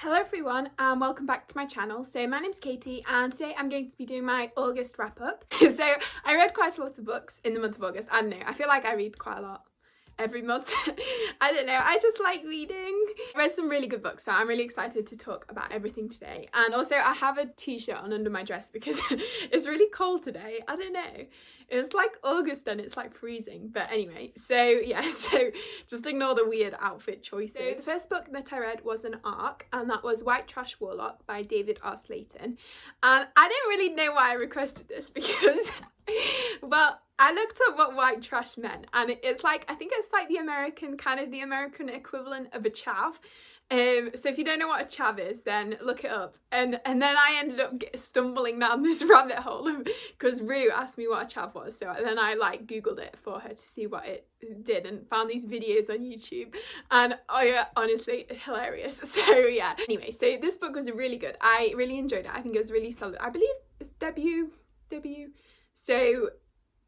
Hello everyone and welcome back to my channel. So my name's Katie and today I'm going to be doing my August wrap up. So I read quite a lot of books in the month of August. I don't know, I feel like I read quite a lot every month. I don't know, I just like reading. I read some really good books, so I'm really excited to talk about everything today. And also I have a t-shirt on under my dress because it's really cold today. I don't know, it's like August and it's like freezing, but anyway, so yeah, so just ignore the weird outfit choices. So the first book that I read was an arc, and that was White Trash Warlock by David R. Slayton. And I didn't really know why I requested this because well, I looked up what white trash meant, and it's like, I think it's like the American equivalent of a chav. So if you don't know what a chav is, then look it up. And then I ended up stumbling down this rabbit hole because Rue asked me what a chav was. So then I like googled it for her to see what it did and found these videos on YouTube. And oh yeah, honestly, hilarious. So yeah. Anyway, so this book was really good. I really enjoyed it. I think it was really solid. I believe it's debut. So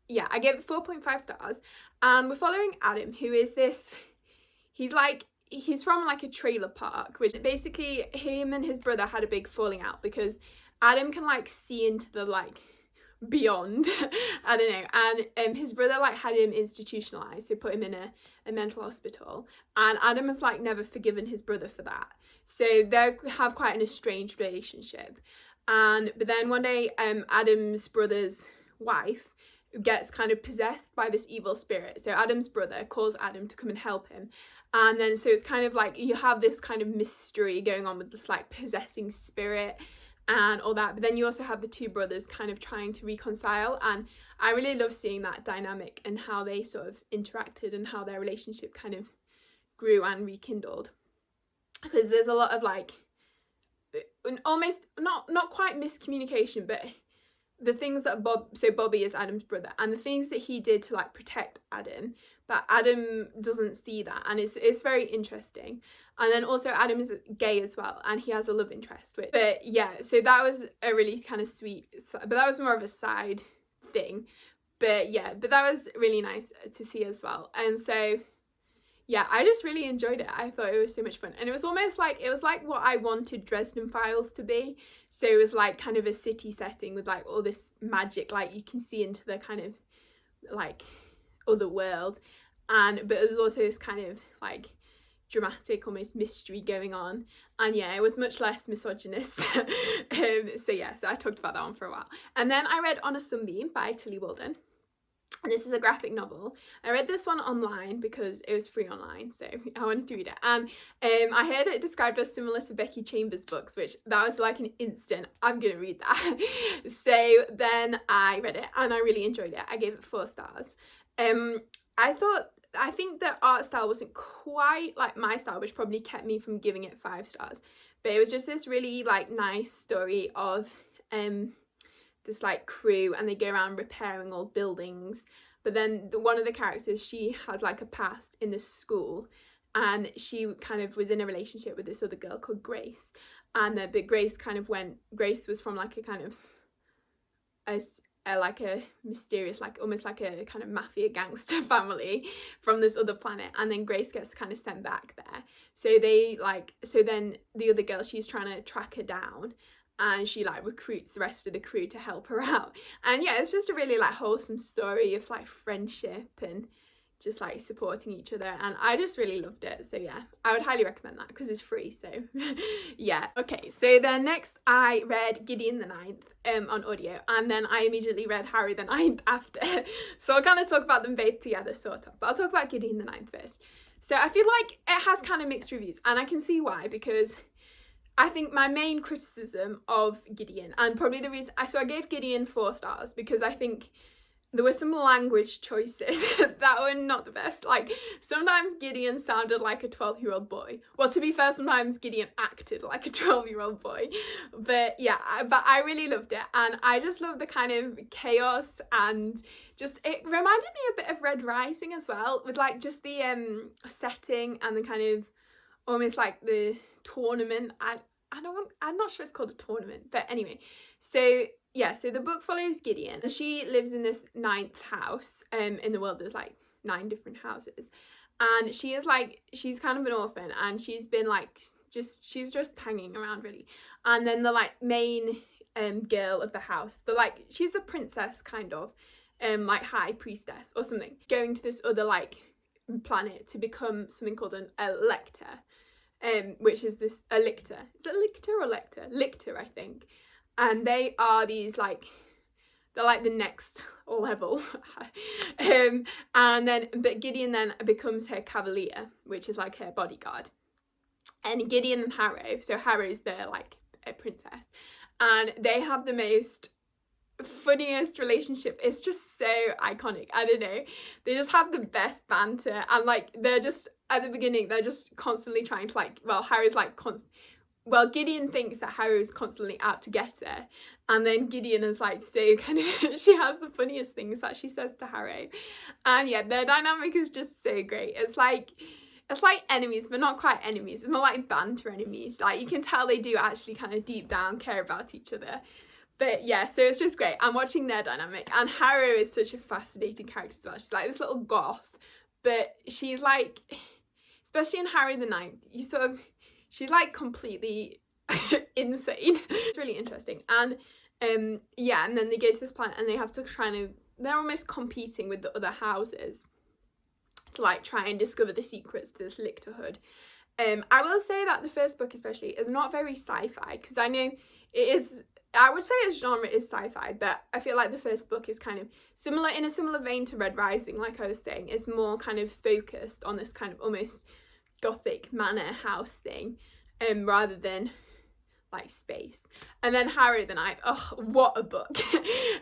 yeah, I gave it 4.5 stars. And we're following Adam, who is this, he's from like a trailer park, which basically him and his brother had a big falling out because Adam can like see into the like beyond, I don't know, and his brother like had him institutionalized, so put him in a mental hospital, and Adam has like never forgiven his brother for that, so they have quite an estranged relationship. But then one day Adam's brother's wife gets kind of possessed by this evil spirit, so Adam's brother calls Adam to come and help him. And then so it's kind of like you have this kind of mystery going on with this like possessing spirit and all that, but then you also have the two brothers kind of trying to reconcile, and I really love seeing that dynamic and how they sort of interacted and how their relationship kind of grew and rekindled, because there's a lot of like almost not quite miscommunication, but the things that Bobby is Adam's brother, and the things that he did to like protect Adam, but Adam doesn't see that, and it's very interesting. And then also Adam is gay as well, and he has a love interest with, but yeah, so that was a really kind of sweet, but that was more of a side thing, but yeah, but that was really nice to see as well. And so yeah, I just really enjoyed it. I thought it was so much fun. And it was almost like, it was like what I wanted Dresden Files to be. So it was like kind of a city setting with like all this magic, like you can see into the kind of like other world. But there's also this kind of like dramatic, almost mystery going on. And yeah, it was much less misogynist. So yeah, so I talked about that one for a while. And then I read On a Sunbeam by Tilly Walden. And this is a graphic novel. I read this one online because it was free online, so I wanted to read it. And I heard it described as similar to Becky Chambers' books, which that was like an instant, I'm gonna read that. So then I read it and I really enjoyed it. I gave it 4 stars. I think the art style wasn't quite like my style, which probably kept me from giving it 5 stars. But it was just this really like nice story of this like crew, and they go around repairing old buildings, but then one of the characters, she has like a past in this school, and she kind of was in a relationship with this other girl called Grace, and but Grace was from like a kind of like a mysterious, like almost like a kind of mafia gangster family from this other planet, and then Grace gets kind of sent back there. So then the other girl, she's trying to track her down, and she like recruits the rest of the crew to help her out. And yeah, it's just a really like wholesome story of like friendship and just like supporting each other, and I just really loved it. So yeah, I would highly recommend that because it's free, so yeah. Okay, so then next I read Gideon the Ninth on audio, and then I immediately read Harrow the Ninth after. So I'll kind of talk about them both together sort of, but I'll talk about Gideon the Ninth first. So I feel like it has kind of mixed reviews, and I can see why, because I think my main criticism of Gideon, and probably the reason, so I gave Gideon 4 stars because I think there were some language choices that were not the best. Like sometimes Gideon sounded like a 12-year-old boy. Well, to be fair, sometimes Gideon acted like a 12-year-old boy. But yeah, but I really loved it, and I just love the kind of chaos, and just it reminded me a bit of Red Rising as well, with like just the setting and the kind of almost like the tournament. I'm not sure it's called a tournament, but anyway, so yeah, so the book follows Gideon, and she lives in this 9th house. In the world there's like 9 different houses, and she's kind of an orphan, and she's been like she's just hanging around really. And then the like main girl of the house, she's a princess kind of, like high priestess or something, going to this other like planet to become something called an elector, which is this a lictor. Is it lictor or lector? Lictor, I think. And they are these like, they're like the next level. But Gideon then becomes her cavalier, which is like her bodyguard. And Gideon and Harrow, so Harrow's their like a princess, and they have the most funniest relationship. It's just so iconic. I don't know, they just have the best banter, and like they're just at the beginning they're just constantly trying to like, well, Harrow's like Gideon thinks that Harrow's constantly out to get her, and then Gideon is like so kind of she has the funniest things that she says to Harrow, and yeah, their dynamic is just so great. It's like enemies, but not quite enemies. It's more like banter enemies. Like, you can tell they do actually kind of deep down care about each other. But yeah, so it's just great. I'm watching their dynamic, and Harrow is such a fascinating character as well. She's like this little goth, but she's like, especially in Harrow the Ninth, she's like completely insane. It's really interesting. And yeah, and then they go to this planet and they have to they're almost competing with the other houses to like try and discover the secrets to this lictorhood. I will say that the first book especially is not very sci-fi, because I know it is, I would say its genre is sci-fi, but I feel like the first book is kind of similar, in a similar vein to Red Rising, like I was saying. It's more kind of focused on this kind of almost gothic manor house thing, rather than like space. And then Harrow the Ninth, oh, what a book.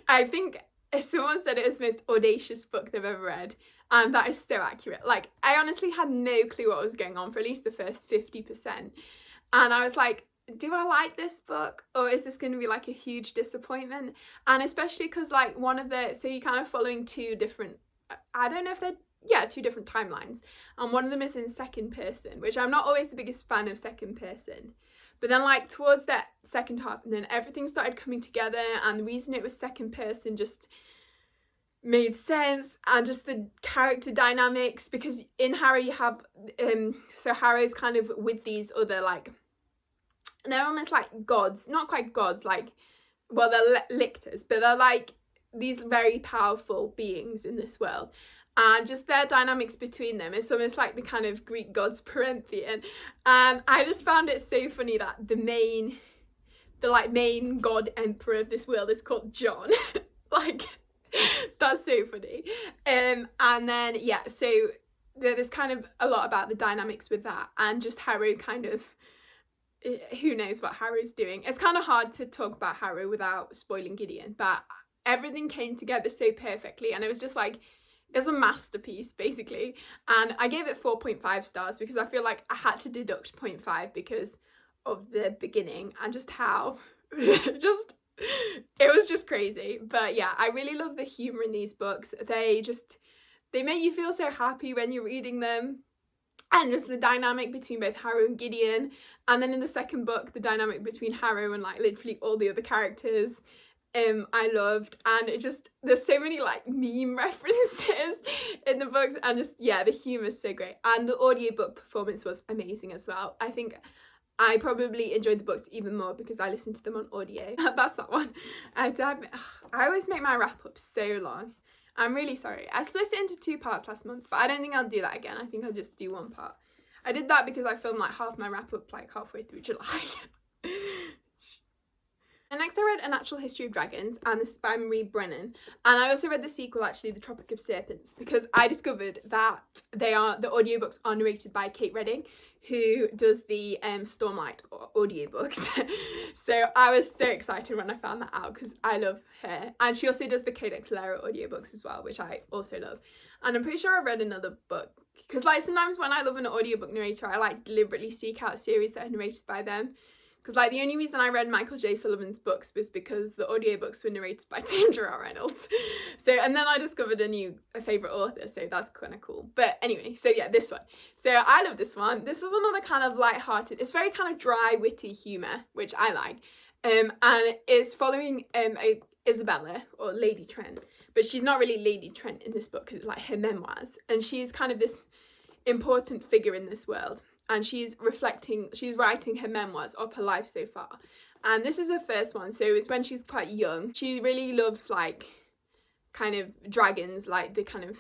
I think someone said it was the most audacious book they've ever read, and that is so accurate. Like, I honestly had no clue what was going on for at least the first 50%, and I was like, do I like this book, or is this going to be like a huge disappointment? And especially because like so you're kind of following two different, I don't know if they're, two different timelines, and one of them is in second person, which I'm not always the biggest fan of second person. But then like towards that second half, and then everything started coming together, and the reason it was second person just made sense, and just the character dynamics, because in Harrow you have so Harrow's kind of with these other like, they're almost like gods, not quite gods, like, well, they're lictors, but they're like these very powerful beings in this world, and just their dynamics between them is almost like the kind of Greek gods pantheon. And I just found it so funny that the main god emperor of this world is called John. Like, that's so funny. And then yeah, so there's kind of a lot about the dynamics with that, and just Harrow kind of, who knows what Harrow's doing. It's kind of hard to talk about Harrow without spoiling Gideon, but everything came together so perfectly, and it was just like, it's a masterpiece basically. And I gave it 4.5 stars because I feel like I had to deduct 0.5 because of the beginning and just how it was just crazy. But yeah, I really love the humor in these books. They make you feel so happy when you're reading them, and just the dynamic between both Harrow and Gideon, and then in the second book the dynamic between Harrow and like literally all the other characters, I loved. And it just, there's so many like meme references in the books, and just, yeah, the humor is so great, and the audiobook performance was amazing as well. I think I probably enjoyed the books even more because I listened to them on audio. That's that one. I always make my wrap up so long. I'm really sorry. I split it into 2 parts last month, but I don't think I'll do that again. I think I'll just do 1 part. I did that because I filmed like half my wrap up like halfway through July. And next I read A Natural History of Dragons, and this is by Marie Brennan. And I also read the sequel, actually, The Tropic of Serpents, because I discovered that the audiobooks are narrated by Kate Redding, who does the Stormlight audiobooks. So I was so excited when I found that out, because I love her. And she also does the Codex Lara audiobooks as well, which I also love. And I'm pretty sure I read another book, because like sometimes when I love an audiobook narrator, I like deliberately seek out series that are narrated by them. Because like the only reason I read Michael J. Sullivan's books was because the audiobooks were narrated by Tim Gerard Reynolds. So, and then I discovered a favourite author, so that's kind of cool. But anyway, so yeah, this one. So I love this one. This is another kind of light-hearted, it's very kind of dry, witty humour, which I like. And it's following Isabella, or Lady Trent. But she's not really Lady Trent in this book, because it's like her memoirs. And she's kind of this important figure in this world. and she's writing her memoirs of her life so far. And this is her first one, so it's when she's quite young. She really loves like kind of dragons, like the kind of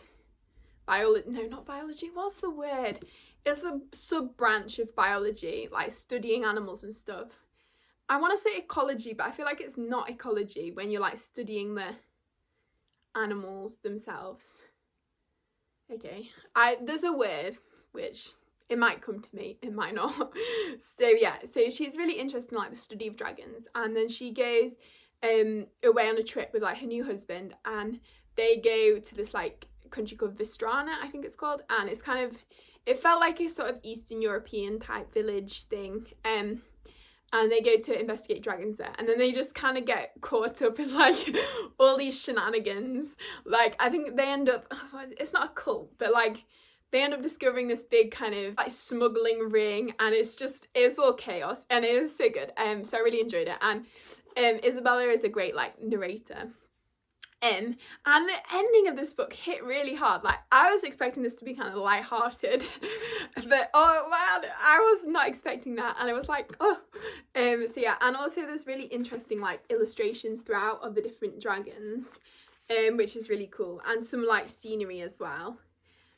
not biology, what's the word? It's a sub-branch of biology, like studying animals and stuff. I want to say ecology, but I feel like it's not ecology when you're like studying the animals themselves. Okay, there's a word which it might come to me, it might not. So yeah, so she's really interested in like the study of dragons, and then she goes away on a trip with like her new husband, and they go to this like country called Vistrana, I think it's called, and it's kind of, it felt like a sort of Eastern European type village thing, and they go to investigate dragons there, and then they just kind of get caught up in like all these shenanigans. Like I think they end up, it's not a cult, but like they end up discovering this big kind of like smuggling ring, and it's all chaos, and it was so good. So I really enjoyed it, and Isabella is a great like narrator. And the ending of this book hit really hard. Like I was expecting this to be kind of light-hearted, but oh man, I was not expecting that, and I was like, oh. So yeah, and also there's really interesting like illustrations throughout of the different dragons, which is really cool, and some like scenery as well.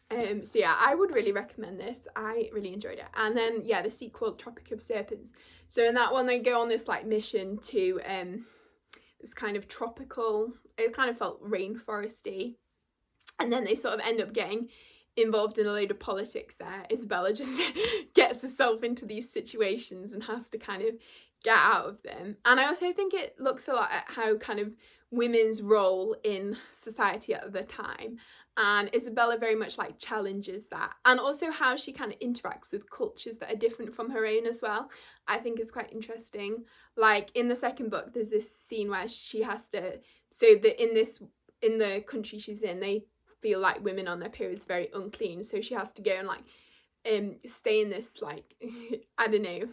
So yeah, I would really recommend this. I really enjoyed it. And then yeah, the sequel, Tropic of Serpents. So in that one, they go on this like mission to this kind of tropical, it kind of felt rainforesty, and then they sort of end up getting involved in a load of politics there. Isabella just gets herself into these situations and has to kind of get out of them. And I also think it looks a lot at how kind of women's role in society at the time, and Isabella very much like challenges that, and also how she kind of interacts with cultures that are different from her own as well. I think is quite interesting. Like in the second book, there's this scene where she has to, in the country she's in, they feel like women on their periods very unclean, so she has to go and like stay in this like I don't know,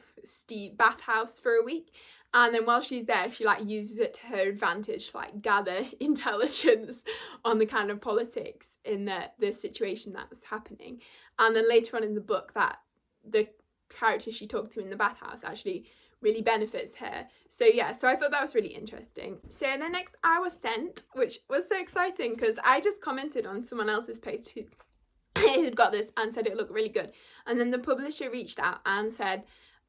bathhouse for a week. And then while she's there, she like uses it to her advantage to like gather intelligence on the kind of politics in the situation that's happening. And then later on in the book, that the character she talked to in the bathhouse actually really benefits her. So yeah, so I thought that was really interesting. So then next I was sent, which was so exciting because I just commented on someone else's page who'd got this and said it looked really good. And then the publisher reached out and said,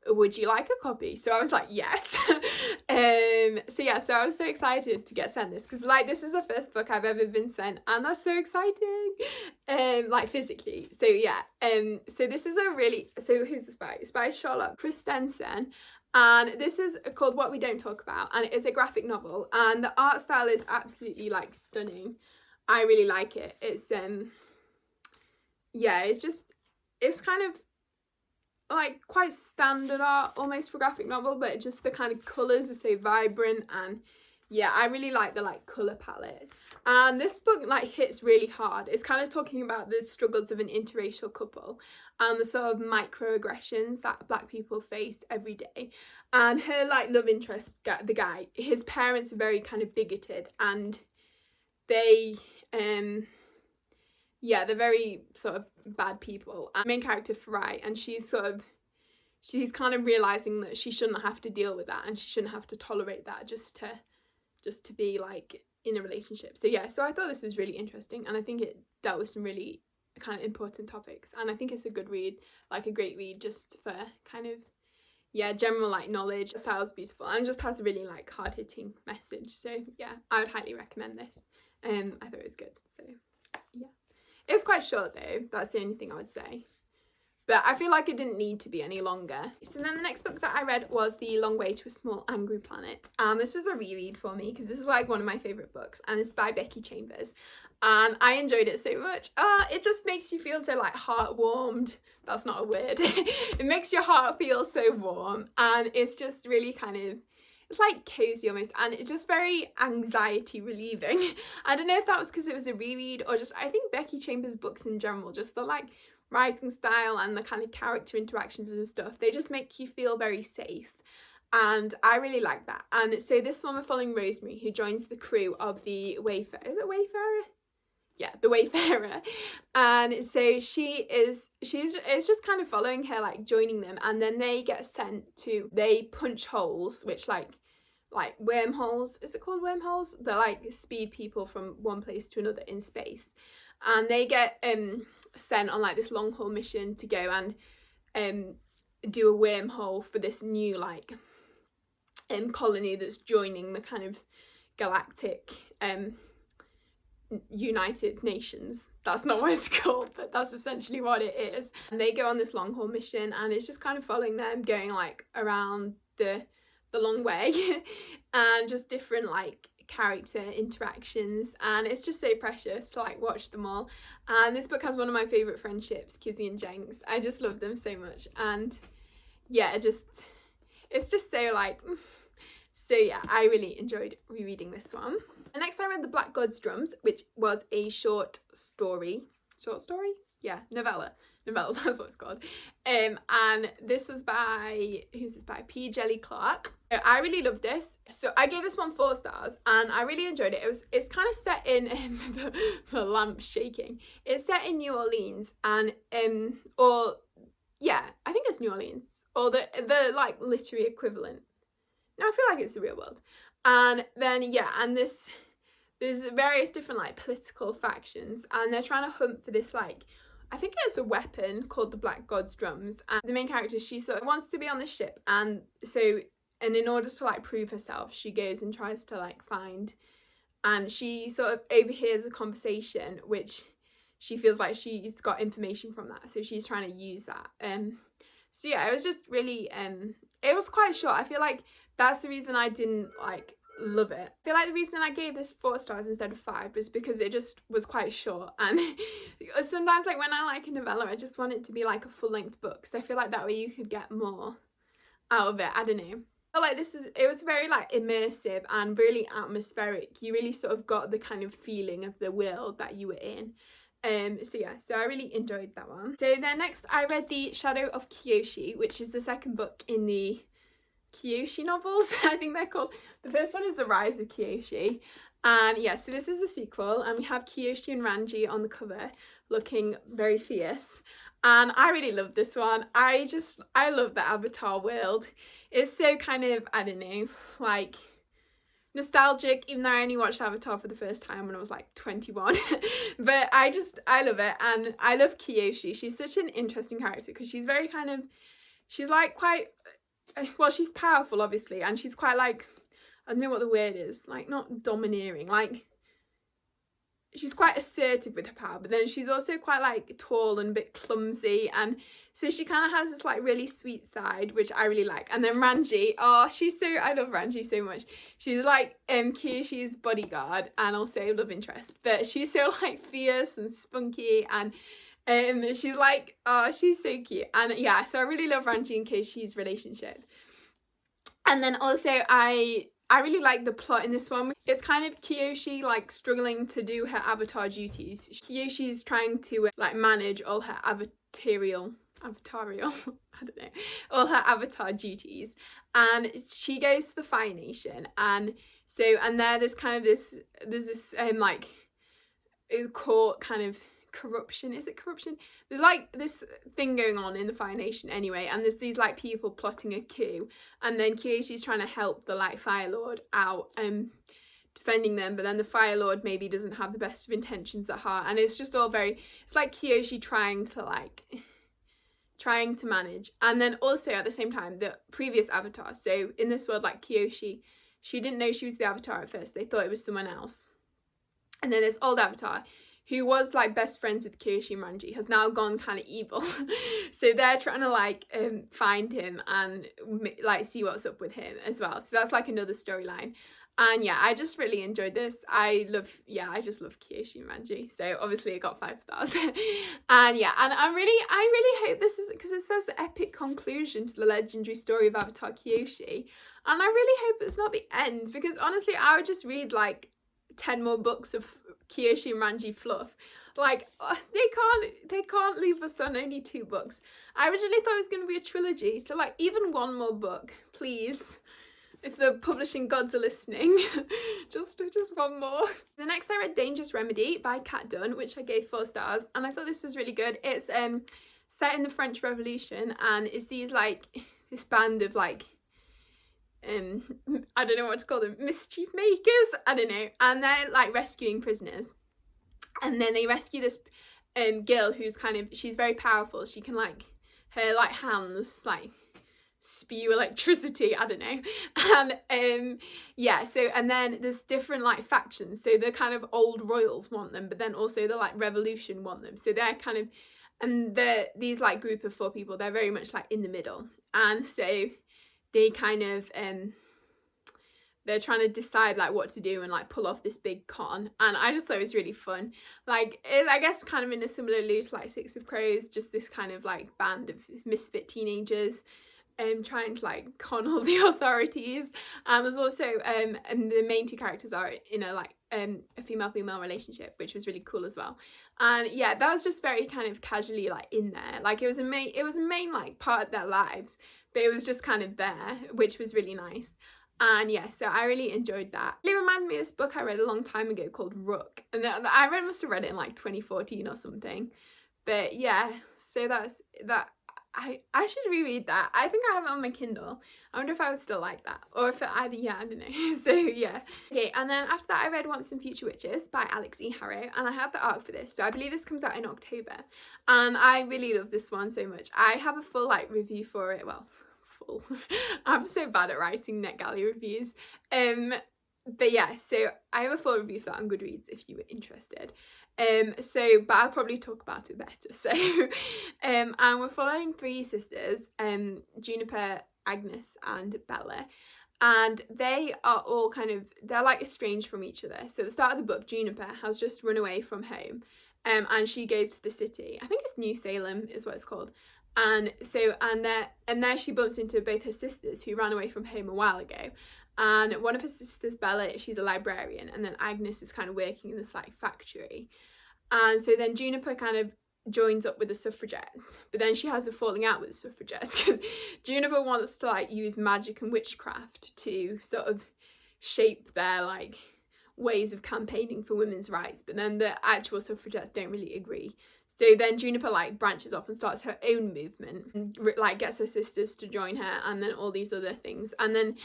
would you like a copy? So I was like, yes. So yeah, so I was so excited to get sent this because like this is the first book I've ever been sent, and that's so exciting, like physically. So yeah, so this is who's this by? It's by Charlotte Christensen, and this is called What We Don't Talk About, and it is a graphic novel, and the art style is absolutely like stunning. I really like it. It's yeah, it's kind of like quite standard art almost for graphic novel, but just the kind of colours are so vibrant, and yeah, I really like the like colour palette. And this book like hits really hard. It's kind of talking about the struggles of an interracial couple and the sort of microaggressions that Black people face every day. And her like love interest, the guy, his parents are very kind of bigoted, and they yeah, they're very sort of bad people. And main character Fry, and she's kind of realizing that she shouldn't have to deal with that, and she shouldn't have to tolerate that just to be like in a relationship. So yeah, so I thought this was really interesting, and I think it dealt with some really kind of important topics, and I think it's a good read, like a great read just for kind of yeah, general like knowledge. The style's beautiful and just has a really like hard-hitting message. So yeah, I would highly recommend this. I thought it was good. So yeah. It's quite short though, that's the only thing I would say. But I feel like it didn't need to be any longer. So then the next book that I read was The Long Way to a Small Angry Planet. And this was a reread for me because this is like one of my favourite books, and it's by Becky Chambers. And I enjoyed it so much. It just makes you feel so like heart-warmed. That's not a word. It makes your heart feel so warm, and it's just really kind of, it's like cozy almost, and it's just very anxiety relieving. I don't know if that was because it was a reread, or just I think Becky Chambers' books in general, just the like writing style and the kind of character interactions and stuff, they just make you feel very safe, and I really like that. And so this one we're following Rosemary, who joins the crew of the Wayfarer. Is it Wayfarer? the Wayfarer. And so it's just kind of following her, like joining them, and then they get sent to, they punch holes, which like wormholes, is it called wormholes? They're like speed people from one place to another in space, and they get sent on like this long haul mission to go and do a wormhole for this new like colony that's joining the kind of galactic United Nations. That's not what it's called, but that's essentially what it is. And they go on this long haul mission, and it's just kind of following them going like around the long way and just different like character interactions, and it's just so precious to like watch them all. And this book has one of my favourite friendships, Kizzy and Jenks. I just love them so much, and yeah, it's just so like, so yeah, I really enjoyed rereading this one. And next I read The Black God's Drums, which was a short story, yeah, novella, that's what it's called. And this was by, who's this by? P. Jelly Clark. I really loved this. So I gave this one 4 stars, and I really enjoyed it. It's kind of set in the lamp shaking. It's set in New Orleans, and or yeah, I think it's New Orleans, or the like literary equivalent. No, I feel like it's the real world. And then yeah, and there's various different like political factions, and they're trying to hunt for this like, I think it's a weapon called the Black God's Drums. And the main character, she sort of wants to be on the ship, and in order to like prove herself, she goes and tries to like find, and she sort of overhears a conversation which she feels like she's got information from that, so she's trying to use that. So yeah, it was just really it was quite short. I feel like that's the reason I didn't like love it. I feel like the reason I gave this 4 stars instead of 5 was because it just was quite short, and sometimes like when I like a novella, I just want it to be like a full-length book, because I feel like that way you could get more out of it. I don't know. I felt like it was very like immersive and really atmospheric. You really sort of got the kind of feeling of the world that you were in. So yeah, so I really enjoyed that one. So then next I read The Shadow of Kyoshi, which is the second book in the Kyoshi novels, I think they're called. The first one is The Rise of Kyoshi, and yeah, so this is the sequel, and we have Kyoshi and Ranji on the cover looking very fierce, and I really love this one. I love the Avatar world. It's so kind of, I don't know, like nostalgic, even though I only watched Avatar for the first time when I was like 21. But I love it, and I love Kyoshi. She's such an interesting character because she's very kind of, she's like quite, well, she's powerful obviously, and she's quite like, I don't know what the word is, like not domineering, like she's quite assertive with her power, but then she's also quite like tall and a bit clumsy, and so she kind of has this like really sweet side which I really like. And then Ranji, oh, I love Ranji so much. She's like Kyoshi's bodyguard and also love interest, but she's so like fierce and spunky, and she's like, oh, she's so cute. And yeah, so I really love Ranji and Kyoshi's relationship. And then also I really like the plot in this one. It's kind of Kyoshi like struggling to do her avatar duties. Kyoshi's trying to like manage all her avatarial I don't know, all her avatar duties, and she goes to the Fire Nation, and there's kind of this like court kind of corruption. Is it corruption? There's like this thing going on in the Fire Nation anyway, and there's these like people plotting a coup, and then Kyoshi's trying to help the like Fire Lord out defending them, but then the Fire Lord maybe doesn't have the best of intentions at heart, and it's just all very, it's like Kyoshi trying to manage. And then also at the same time the previous avatar, so in this world like Kyoshi, she didn't know she was the avatar at first, they thought it was someone else, and then this old avatar who was like best friends with Kyoshi and Ranji has now gone kind of evil. So they're trying to like find him and like see what's up with him as well, so that's like another storyline. And yeah, I just really enjoyed this. I just love Kyoshi and Ranji, so obviously it got 5 stars. And yeah, and I really hope this is, because it says the epic conclusion to the legendary story of Avatar Kyoshi, and I really hope it's not the end, because honestly I would just read like 10 more books of Kyoshi and Ranji fluff. Like, they can't leave us on only 2 books. I originally thought it was going to be a trilogy, so like even 1 more book, please. if the publishing gods are listening, just one more. The next I read Dangerous Remedy by Kat Dunn, which I gave 4 stars, and I thought this was really good. It's set in the French Revolution, and it's these like this band of like I don't know what to call them, mischief makers, I don't know, and they're like rescuing prisoners, and then they rescue this girl who's kind of, she's very powerful, she can like, her like hands like spew electricity, I don't know, and yeah, so, and then there's different like factions, so the kind of old royals want them, but then also the like revolution want them, so they're kind of, and these like group of 4 people, they're very much like in the middle, and so they kind of they're trying to decide like what to do and like pull off this big con, and I just thought it was really fun. Like I guess kind of in a similar loop to like Six of Crows, just this kind of like band of misfit teenagers trying to like con all the authorities, and there's also and the main 2 characters are in a like a female relationship, which was really cool as well. And yeah, that was just very kind of casually like in there, like it was a main like part of their lives, but it was just kind of there, which was really nice. And yeah, so I really enjoyed that. It reminded me of this book I read a long time ago called Rook, and must have read it in like 2014 or something. But yeah, so that's that. I should reread that. I think I have it on my Kindle. I wonder if I would still like that, or if I don't know. So yeah. Okay, and then after that I read Once and Future Witches by Alex E. Harrow, and I have the arc for this, so I believe this comes out in October, and I really love this one so much. I have a full like review for it, well, full. I'm so bad at writing NetGalley reviews. But yeah, so I have a full review for that on Goodreads if you were interested. But I'll probably talk about it better. So and we're following 3 sisters, Juniper, Agnes and Bella, and they are all kind of, they're like estranged from each other. So at the start of the book, Juniper has just run away from home, and she goes to the city, I think it's New Salem is what it's called, and so and there she bumps into both her sisters who ran away from home a while ago. And one of her sisters, Bella, she's a librarian, and then Agnes is kind of working in this like factory. And so then Juniper kind of joins up with the suffragettes, but then she has a falling out with the suffragettes because Juniper wants to like use magic and witchcraft to sort of shape their like ways of campaigning for women's rights, but then the actual suffragettes don't really agree. So then Juniper like branches off and starts her own movement, and like gets her sisters to join her, and then all these other things, and then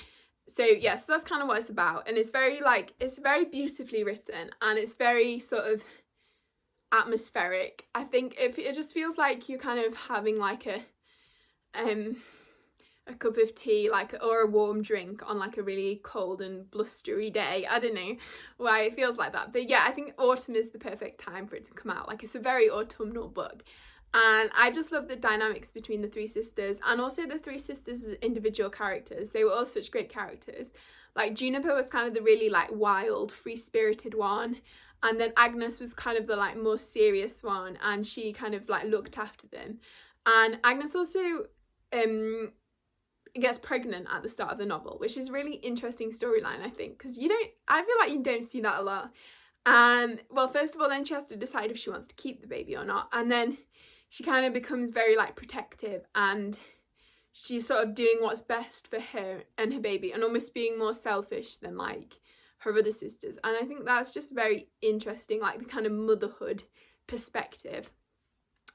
so yeah, so that's kind of what it's about. And it's very like, it's very beautifully written, and it's very sort of atmospheric. I think it just feels like you're kind of having like a cup of tea, like, or a warm drink on like a really cold and blustery day. I don't know why it feels like that, but yeah, I think autumn is the perfect time for it to come out. Like, it's a very autumnal book, and I just love the dynamics between the 3 sisters, and also the 3 sisters as individual characters. They were all such great characters. Like Juniper was kind of the really like wild, free-spirited one, and then Agnes was kind of the like more serious one, and she kind of like looked after them. And Agnes also gets pregnant at the start of the novel, which is a really interesting storyline, I think, because I feel like you don't see that a lot. And well, first of all, then she has to decide if she wants to keep the baby or not, and then she kind of becomes very like protective, and she's sort of doing what's best for her and her baby, and almost being more selfish than like her other sisters. And I think that's just very interesting, like the kind of motherhood perspective.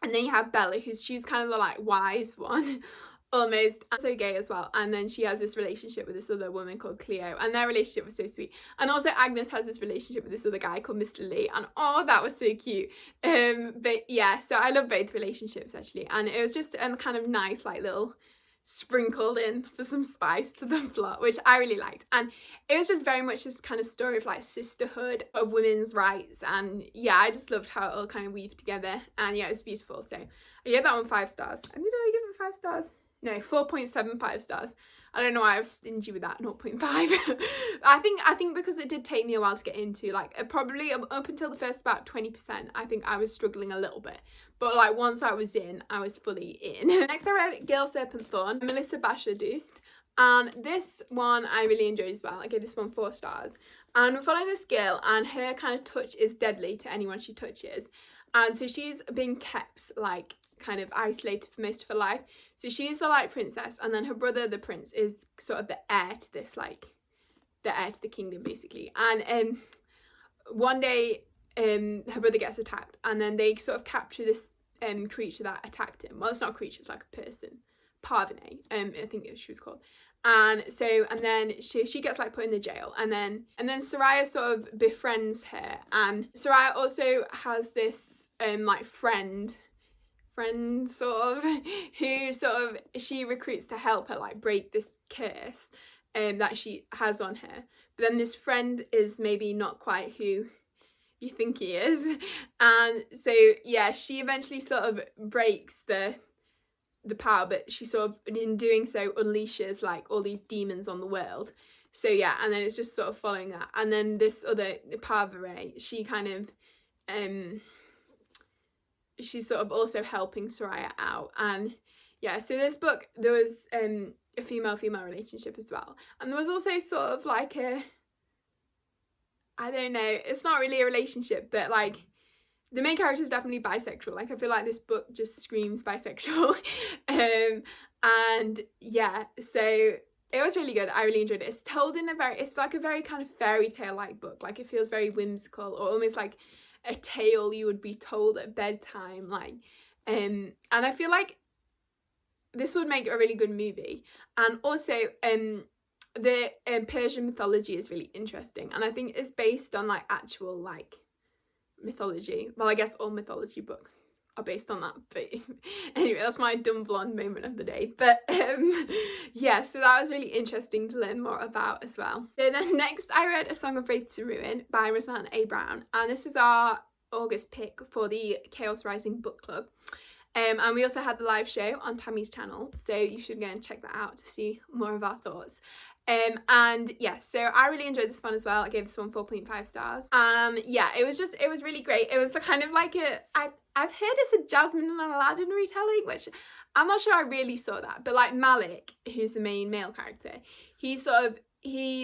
And then you have Bella, she's kind of the like wise one almost, and so gay as well. And then she has this relationship with this other woman called Cleo, and their relationship was so sweet. And also Agnes has this relationship with this other guy called Mr. Lee, and oh, that was so cute. But yeah, so I love both relationships actually, and it was just a kind of nice like little sprinkled in for some spice to the plot, which I really liked. And it was just very much this kind of story of like sisterhood, of women's rights, and yeah, I just loved how it all kind of weaved together. And yeah, it was beautiful. So I gave that one 5 stars. And did I give it 5 stars? No, 4.75 stars. I don't know why I was stingy with that 0.5. I think because it did take me a while to get into, like, probably up until the first about 20%, I think I was struggling a little bit. But like once I was in, I was fully in. Next I read Girl, Serpent, Thorn, Melissa Basher-Dust. And this one I really enjoyed as well. I gave this one 4 stars. And we're following this girl, and her kind of touch is deadly to anyone she touches. And so she's been kept like kind of isolated for most of her life. So she is the Light Princess, and then her brother, the Prince, is sort of the heir to this, like, the heir to the kingdom, basically. And one day, her brother gets attacked, and then they sort of capture this creature that attacked him. Well, it's not a creature, it's like a person. Parvene, I think she was called. And then she gets like put in the jail, and then Soraya sort of befriends her, and Soraya also has this like friend sort of who sort of she recruits to help her like break this curse that she has on her. But then this friend is maybe not quite who you think he is, and so yeah, she eventually sort of breaks the power, but she sort of, in doing so, unleashes like all these demons on the world. So yeah, and then it's just sort of following that. And then this other Favoruite, she kind of she's sort of also helping Soraya out. And yeah, so this book, there was a female-female relationship as well, and there was also sort of like a, I don't know, it's not really a relationship, but like the main character is definitely bisexual. Like, I feel like this book just screams bisexual. And yeah, so it was really good. I really enjoyed it. It's told in it's like a very kind of fairy tale like book. Like, it feels very whimsical, or almost like a tale you would be told at bedtime. Like, and I feel like this would make a really good movie. And also, the Persian mythology is really interesting, and I think it's based on like actual like mythology. Well, I guess all mythology books are based on that, but anyway, that's my dumb blonde moment of the day. But yeah, so that was really interesting to learn more about as well. So then next I read A Song of Wraiths and Ruin by Rosanna A. Brown, and this was our August pick for the Chaos Rising book club. And we also had the live show on Tammy's channel, so you should go and check that out to see more of our thoughts. And yeah, so I really enjoyed this one as well. I gave this one 4.5 stars. Yeah, it was really great. It was the kind of like I've heard it's a Jasmine and Aladdin retelling, which I'm not sure I really saw that, but like Malik, who's the main male character, he's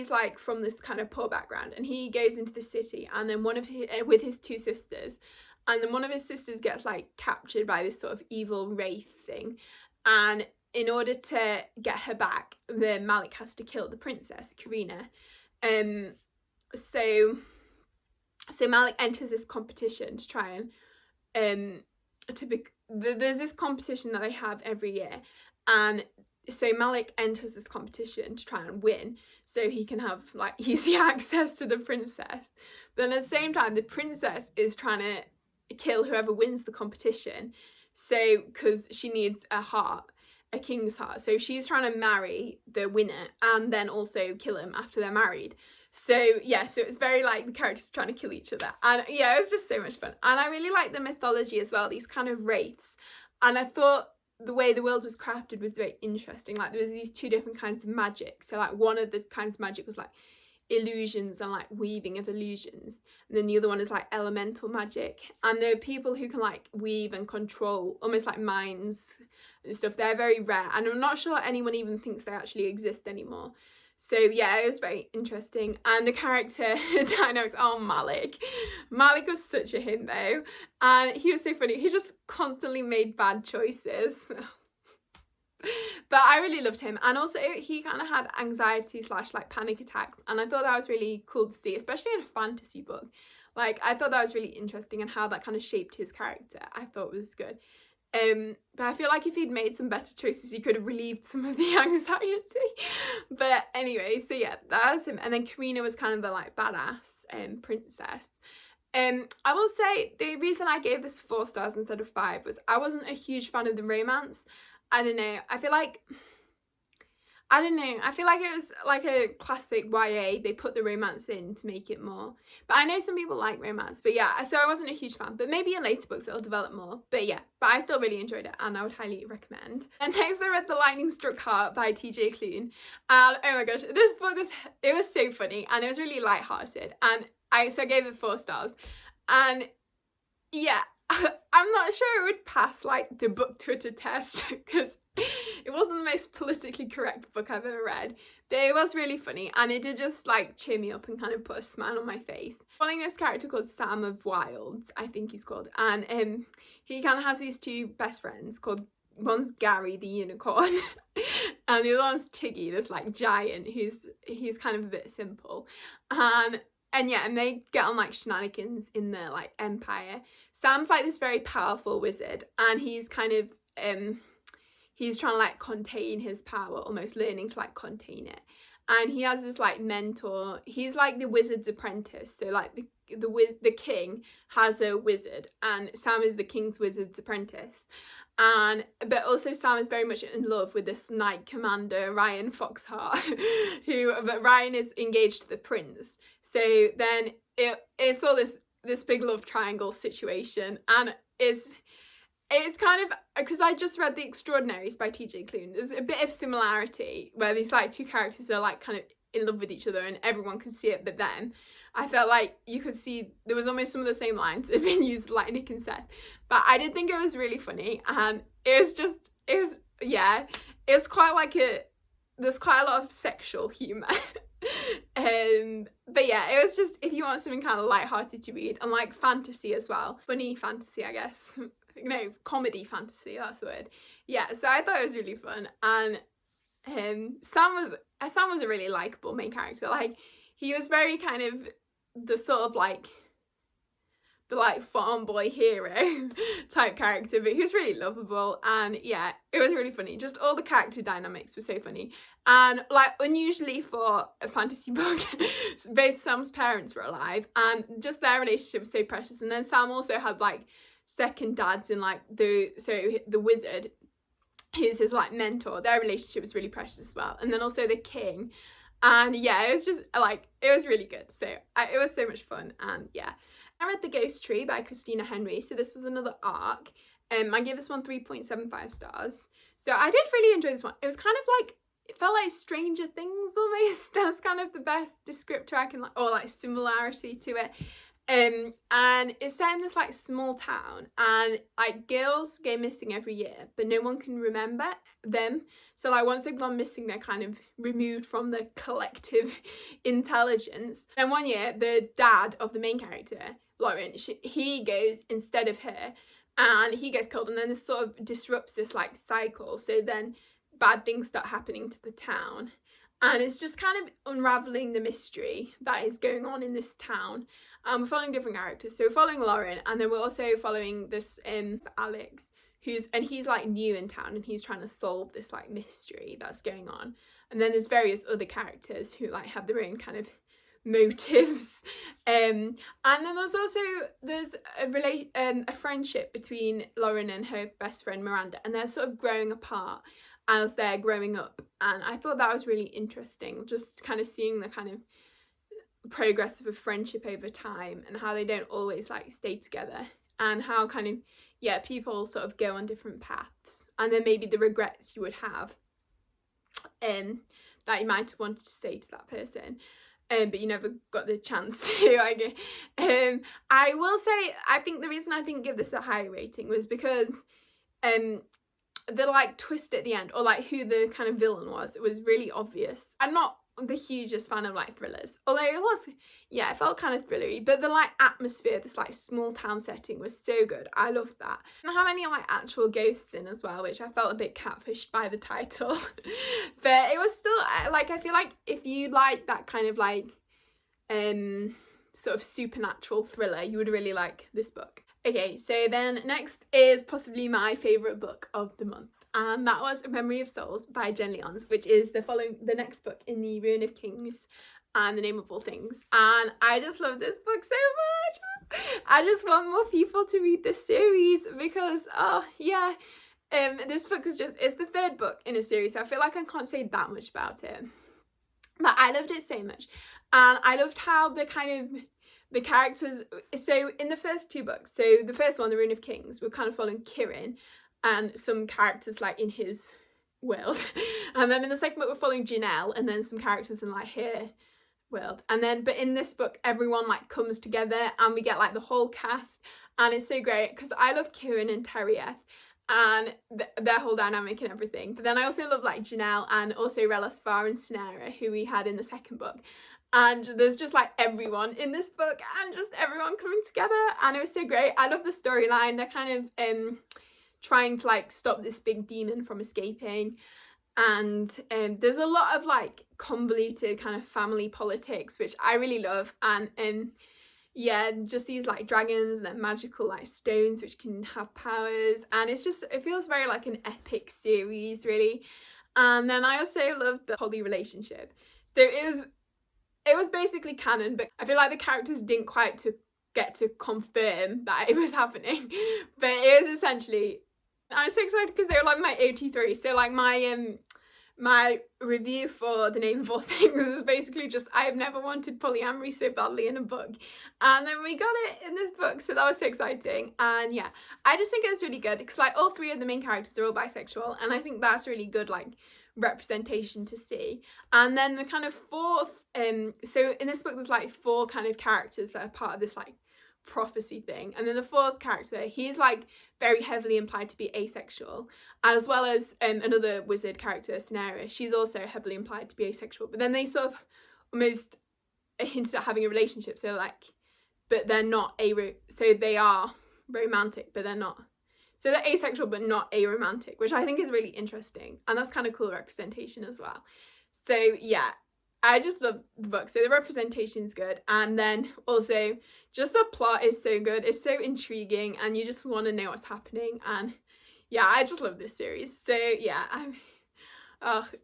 like from this kind of poor background, and he goes into the city, and then with his two sisters, and then one of his sisters gets like captured by this sort of evil wraith thing, and in order to get her back, the Malik has to kill the princess, Karina. So Malik enters this competition to try and there's this competition that they have every year, and so Malik enters this competition to try and win, so he can have like easy access to the princess. But then at the same time, the princess is trying to kill whoever wins the competition, so because she needs a king's heart. So she's trying to marry the winner and then also kill him after they're married. So yeah, so it's very like the characters trying to kill each other. And yeah, it was just so much fun. And I really like the mythology as well, these kind of wraiths. And I thought the way the world was crafted was very interesting. Like, there was these two different kinds of magic. So like one of the kinds of magic was like illusions and like weaving of illusions, and then the other one is like elemental magic, and there are people who can like weave and control almost like minds and stuff. They're very rare, and I'm not sure anyone even thinks they actually exist anymore. So yeah, it was very interesting. And the character dynamics, oh, Malik was such a himbo, and he was so funny. He just constantly made bad choices. But I really loved him, and also he kind of had anxiety / like panic attacks, and I thought that was really cool to see, especially in a fantasy book. Like, I thought that was really interesting, and how that kind of shaped his character I thought was good. But I feel like if he'd made some better choices, he could have relieved some of the anxiety. But anyway, so yeah, that was him. And then Karina was kind of the like badass princess. I will say the reason I gave this 4 stars instead of 5 was I wasn't a huge fan of the romance. I don't know, I feel like it was like a classic YA. They put the romance in to make it more. But I know some people like romance, but yeah, so I wasn't a huge fan. But maybe in later books it'll develop more. But yeah, but I still really enjoyed it, and I would highly recommend. And next I read The Lightning Struck Heart by TJ Klune. And oh my gosh, this book was so funny, and it was really lighthearted. And I gave it 4 stars. And yeah, I'm not sure it would pass like the book Twitter test, because it wasn't the most politically correct book I've ever read, but it was really funny, and it did just like cheer me up and kind of put a smile on my face. Following this character called Sam of Wilds, I think he's called, and he kind of has these two best friends called, one's Gary the unicorn and the other one's Tiggy, this like giant he's kind of a bit simple, and they get on like shenanigans in their like empire. Sam's like this very powerful wizard, and he's kind of he's trying to like contain his power, almost learning to like contain it. And he has this like mentor, he's like the wizard's apprentice, so like the king has a wizard and Sam is the king's wizard's apprentice. But also Sam is very much in love with this knight commander Ryan Foxheart but Ryan is engaged to the prince. So then it's all this big love triangle situation, and it's kind of, because I just read The Extraordinaries by TJ Klune, there's a bit of similarity where these like two characters are like kind of in love with each other and everyone can see it but them. I felt like you could see there was almost some of the same lines that have been used like Nick and Seth, but I did think it was really funny, and it was quite like there's quite a lot of sexual humour. But yeah, it was just, if you want something kind of lighthearted to read and like fantasy as well, funny fantasy I guess, no, comedy fantasy, that's the word. Yeah, so I thought it was really fun, and Sam was a really likeable main character. Like, he was very kind of the sort of like the like farm boy hero type character, but he was really lovable, and yeah, it was really funny. Just all the character dynamics were so funny, and like unusually for a fantasy book, both Sam's parents were alive, and just their relationship was so precious. And then Sam also had like second dads in like the wizard, who's his like mentor, their relationship was really precious as well, and then also the king. And yeah, it was just like, it was really good. So it was so much fun. And yeah, I read The Ghost Tree by Christina Henry, so this was another arc. I gave this one 3.75 stars. So I did really enjoy this one. It was kind of like, it felt like Stranger Things almost. That's kind of the best descriptor I can, like, or like similarity to it. And it's set in this like small town, and like girls go missing every year, but no one can remember them. So like once they've gone missing, they're kind of removed from the collective intelligence. And one year, the dad of the main character, Lauren, he goes instead of her, and he gets killed, and then this sort of disrupts this like cycle. So then bad things start happening to the town, and it's just kind of unraveling the mystery that is going on in this town. We're following different characters. So we're following Lauren, and then we're also following this Alex, he's like new in town, and he's trying to solve this like mystery that's going on. And then there's various other characters who like have their own kind of motives. And then there's a friendship between Lauren and her best friend Miranda, and they're sort of growing apart as they're growing up. And I thought that was really interesting, just kind of seeing the kind of progress of a friendship over time, and how they don't always like stay together, and how kind of, yeah, people sort of go on different paths, and then maybe the regrets you would have that you might have wanted to say to that person, but you never got the chance to. I will say, I think the reason I didn't give this a high rating was because the like twist at the end, or like who the kind of villain was, it was really obvious. I'm not the hugest fan of like thrillers, although it was, yeah, it felt kind of thrillery, but the like atmosphere, this like small town setting was so good. I loved that. And I have any like actual ghosts in as well, which I felt a bit catfished by the title. But it was still like, I feel like if you like that kind of like sort of supernatural thriller, you would really like this book. Okay, so then next is possibly my favourite book of the month, and that was A Memory of Souls by Jen Leons, which is the next book in the Ruin of Kings and The Name of All Things. And I just love this book so much. I just want more people to read this series, because this book is it's the third book in a series, so I feel like I can't say that much about it, but I loved it so much. And I loved how the characters, so in the first two books, so the first one, The Ruin of Kings, we're kind of following Kirin and some characters like in his world, and then in the second book we're following Janelle and then some characters in like her world, and then but in this book everyone like comes together and we get like the whole cast, and it's so great because I love Kirin and Terrier, and their whole dynamic and everything. But then I also love like Janelle and also Relosvar and Snera, who we had in the second book. And there's just like everyone in this book and just everyone coming together, and it was so great. I love the storyline. They're kind of trying to like stop this big demon from escaping, and there's a lot of like convoluted kind of family politics, which I really love. And yeah, just these like dragons and then magical like stones which can have powers, and it's just, it feels very like an epic series really. And then I also loved the Holly relationship. So it was basically canon, but I feel like the characters didn't quite get to confirm that it was happening. But it was essentially, I was so excited because they were like my OT3. So like my review for The Name of All Things is basically just, I have never wanted polyamory so badly in a book, and then we got it in this book, so that was so exciting. And yeah, I just think it's really good because like all three of the main characters are all bisexual, and I think that's really good like representation to see. And then the kind of fourth, so in this book there's like 4 kind of characters that are part of this like prophecy thing, and then the 4th character, he's like very heavily implied to be asexual, as well as another wizard character, Snera. She's also heavily implied to be asexual, but then they sort of almost hinted at having a relationship, so like, but they're not so they are romantic but they're not, so they're asexual but not aromantic, which I think is really interesting, and that's kind of cool representation as well. So yeah, I just love the book. So the representation's good, and then also just the plot is so good. It's so intriguing, and you just want to know what's happening. And yeah, I just love this series. So yeah,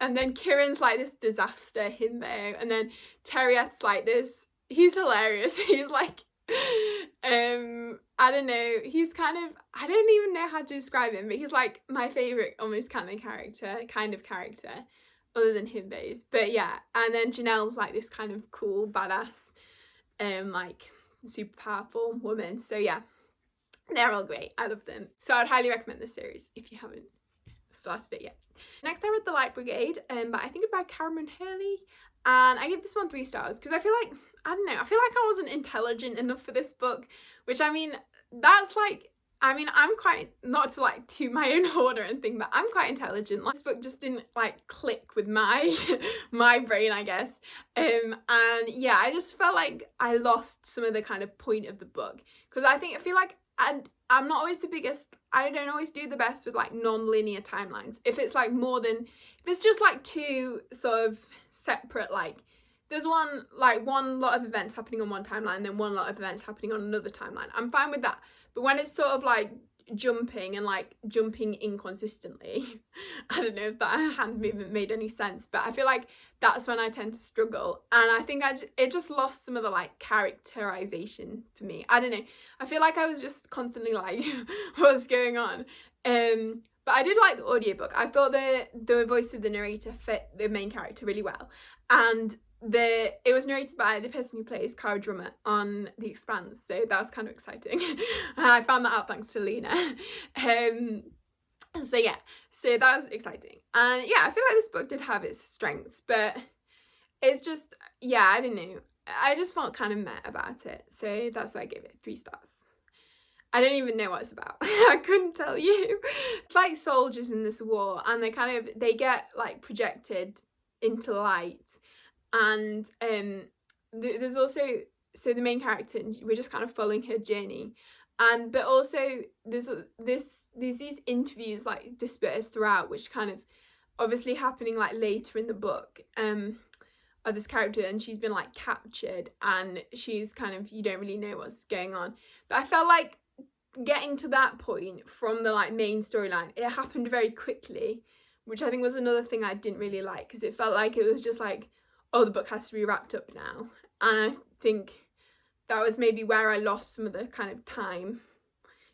and then Kieran's like this disaster himbo, and then Terriet's like this. He's hilarious. He's like, I don't know. He's kind of, I don't even know how to describe him, but he's like my favorite almost kind of character, other than himbos. But yeah, and then Janelle's like this kind of cool badass like super powerful woman. So yeah, they're all great. I love them, so I'd highly recommend this series if you haven't started it yet. Next I read The Light Brigade, but I think it's by Cameron Hurley, and I gave this one 3 stars because I feel like, I don't know, I feel like I wasn't intelligent enough for this book, which I mean, that's like, I mean, I'm quite, not to like toot my own horn or anything, but I'm quite intelligent. Like, this book just didn't like click with my my brain, I guess. And yeah, I just felt like I lost some of the kind of point of the book, because I feel like I'm not always the biggest, I don't always do the best with like non-linear timelines. If it's like more than, if it's just like 2 sort of separate, like there's one lot of events happening on one timeline, then one lot of events happening on another timeline, I'm fine with that. But when it's sort of like jumping and like jumping inconsistently, I don't know if that hand movement made any sense, but I feel like that's when I tend to struggle. And I think it just lost some of the like characterization for me. I don't know, I feel like I was just constantly like, what's going on? But I did like the audiobook. I thought the voice of the narrator fit the main character really well, and it was narrated by the person who plays Cara Drummer on The Expanse, so that was kind of exciting. I found that out thanks to Lena. So yeah, so that was exciting. And yeah, I feel like this book did have its strengths, but it's just, yeah, I don't know, I just felt kind of meh about it, so that's why I gave it 3 stars. I don't even know what it's about. I couldn't tell you. It's like soldiers in this war, and they get like projected into light, and there's also, so the main character, we're just kind of following her journey, and but also there's these interviews like dispersed throughout, which kind of obviously happening like later in the book of this character, and she's been like captured, and she's kind of, you don't really know what's going on. But I felt like getting to that point from the like main storyline, it happened very quickly, which I think was another thing I didn't really like, because it felt like it was just like, oh, the book has to be wrapped up now. And I think that was maybe where I lost some of the kind of time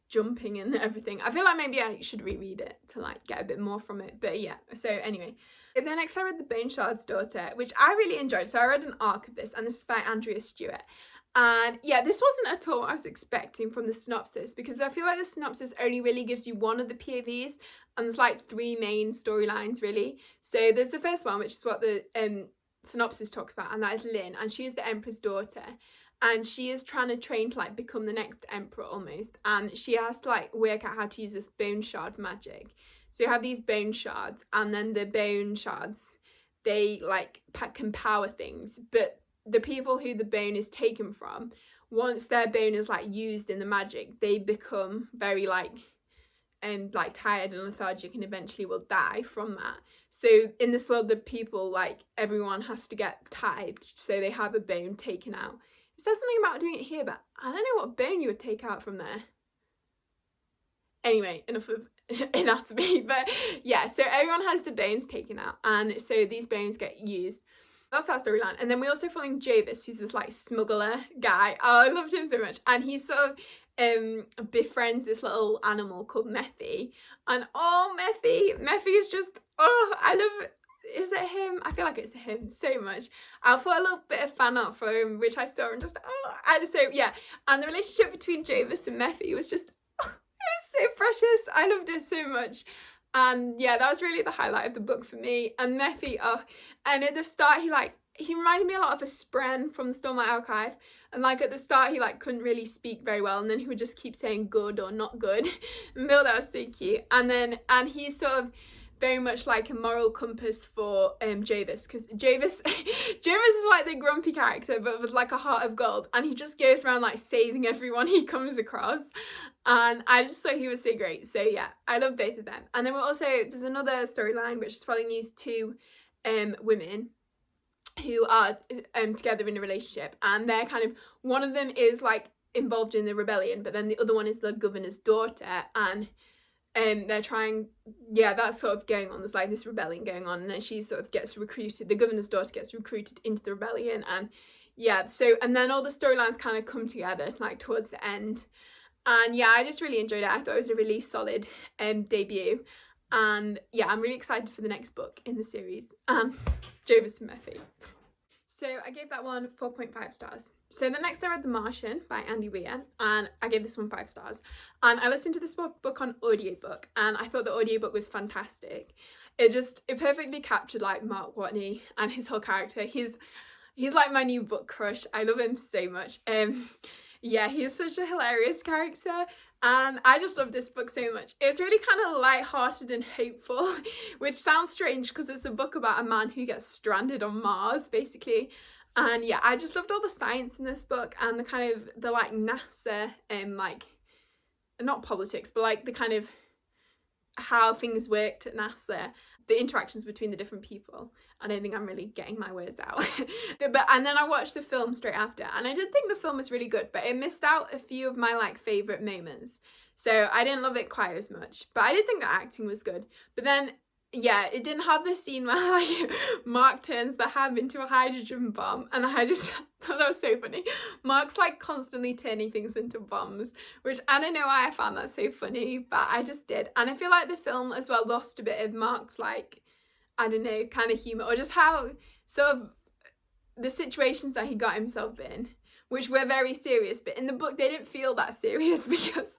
jumping and everything. I feel like maybe I should reread it to like get a bit more from it, but yeah. So anyway, and then next I read The Bone Shard's Daughter, which I really enjoyed. So I read an arc of this, and this is by Andrea Stewart. And yeah, this wasn't at all what I was expecting from the synopsis, because I feel like the synopsis only really gives you one of the POVs, and there's like 3 main storylines really. So there's the first one, which is what the synopsis talks about, and that is Lynn, and she's the Emperor's daughter, and she is trying to train to like become the next emperor almost, and she has to like work out how to use this bone shard magic. So you have these bone shards, and then the bone shards, they like can power things, but the people who the bone is taken from, once their bone is like used in the magic, they become very like tired and lethargic and eventually will die from that. So in this world, the people, like everyone has to get tithed, so they have a bone taken out. It says something about doing it here, but I don't know what bone you would take out from there. Anyway, enough of anatomy, but yeah, so everyone has the bones taken out, and so these bones get used. That's that storyline. And then we also following Jovis, who's this like smuggler guy. Oh, I loved him so much. And he sort of befriends this little animal called Mephi. And oh, Mephi is just, oh, I love it. Is it him? I feel like it's him so much. I'll put a little bit of fan art for him, which I saw and just, oh, and so yeah. And the relationship between Jovis and Mephi was just, oh, it was so precious. I loved it so much. And yeah, that was really the highlight of the book for me. And Mephi, oh, and at the start he reminded me a lot of a Spren from the Stormlight Archive. And like at the start he like couldn't really speak very well, and then he would just keep saying good or not good. And Bill, that was so cute. And he's sort of very much like a moral compass for Jovis, because Jovis is like the grumpy character but with like a heart of gold, and he just goes around like saving everyone he comes across. And I just thought he was so great. So yeah, I love both of them. And then there's another storyline which is following these two women who are together in a relationship, and they're kind of, one of them is like involved in the rebellion, but then the other one is the governor's daughter, and they're trying, yeah, that's sort of going on. There's like this rebellion going on, and then she sort of gets recruited, the governor's daughter gets recruited into the rebellion, and yeah, so, and then all the storylines kind of come together like towards the end. And yeah, I just really enjoyed it. I thought it was a really solid debut. And yeah, I'm really excited for the next book in the series. Jovis and Mephi. So I gave that one 4.5 stars. So the next I read The Martian by Andy Weir, and I gave this one 5 stars. And I listened to this book on audiobook, and I thought the audiobook was fantastic. It perfectly captured like Mark Watney and his whole character. He's like my new book crush. I love him so much. Yeah, he's such a hilarious character, and I just love this book so much. It's really kind of light-hearted and hopeful, which sounds strange because it's a book about a man who gets stranded on Mars, basically. And yeah, I just loved all the science in this book, and the kind of, the like NASA, like, not politics, but like the kind of how things worked at NASA, the interactions between the different people. I don't think I'm really getting my words out. And then I watched the film straight after, and I did think the film was really good, but it missed out a few of my like favourite moments. So I didn't love it quite as much, but I did think the acting was good. But then, yeah, it didn't have the scene where like Mark turns the ham into a hydrogen bomb, and I just thought that was so funny. Mark's like constantly turning things into bombs, which I don't know why I found that so funny, but I just did. And I feel like the film as well lost a bit of Mark's like, I don't know, kind of humour, or just how sort of the situations that he got himself in, which were very serious, but in the book they didn't feel that serious because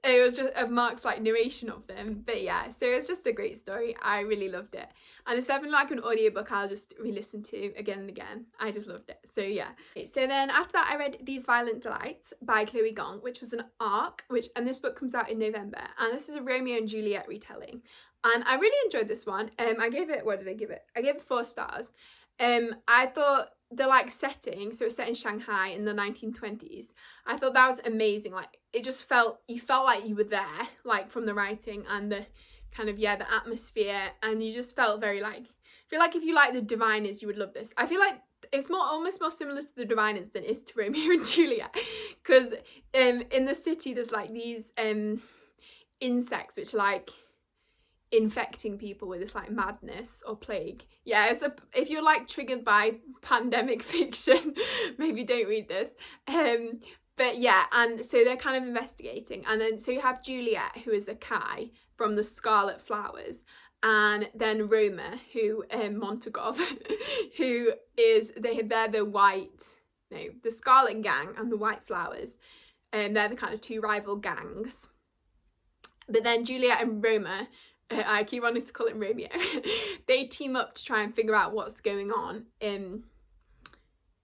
it was just Mark's like narration of them. But yeah, so it's just a great story. I really loved it, and it's definitely like an audiobook I'll just re-listen to again and again. I just loved it. So yeah, so then after that I read These Violent Delights by Chloe Gong, which was an arc, and this book comes out in November, and this is a Romeo and Juliet retelling, and I really enjoyed this one. I gave it, what did I give it? I gave it 4 stars. I thought the like setting, so it's set in Shanghai in the 1920s, I thought that was amazing. Like it just you felt like you were there, like from the writing and the kind of, yeah, the atmosphere, and you just felt very like, I feel like if you like the Diviners you would love this. I feel like it's almost more similar to the Diviners than it is to Romeo and Juliet, because in the city there's like these insects which like infecting people with this like madness or plague. Yeah, if you're like triggered by pandemic fiction, maybe don't read this. But yeah, and so they're kind of investigating, and then so you have Juliet, who is a Kai from the Scarlet Flowers, and then Roma, who Montagov, who is they're the Scarlet Gang and the White Flowers, and they're the kind of 2 rival gangs. But then Juliet and Roma, I keep wanting to call him Romeo, they team up to try and figure out what's going on,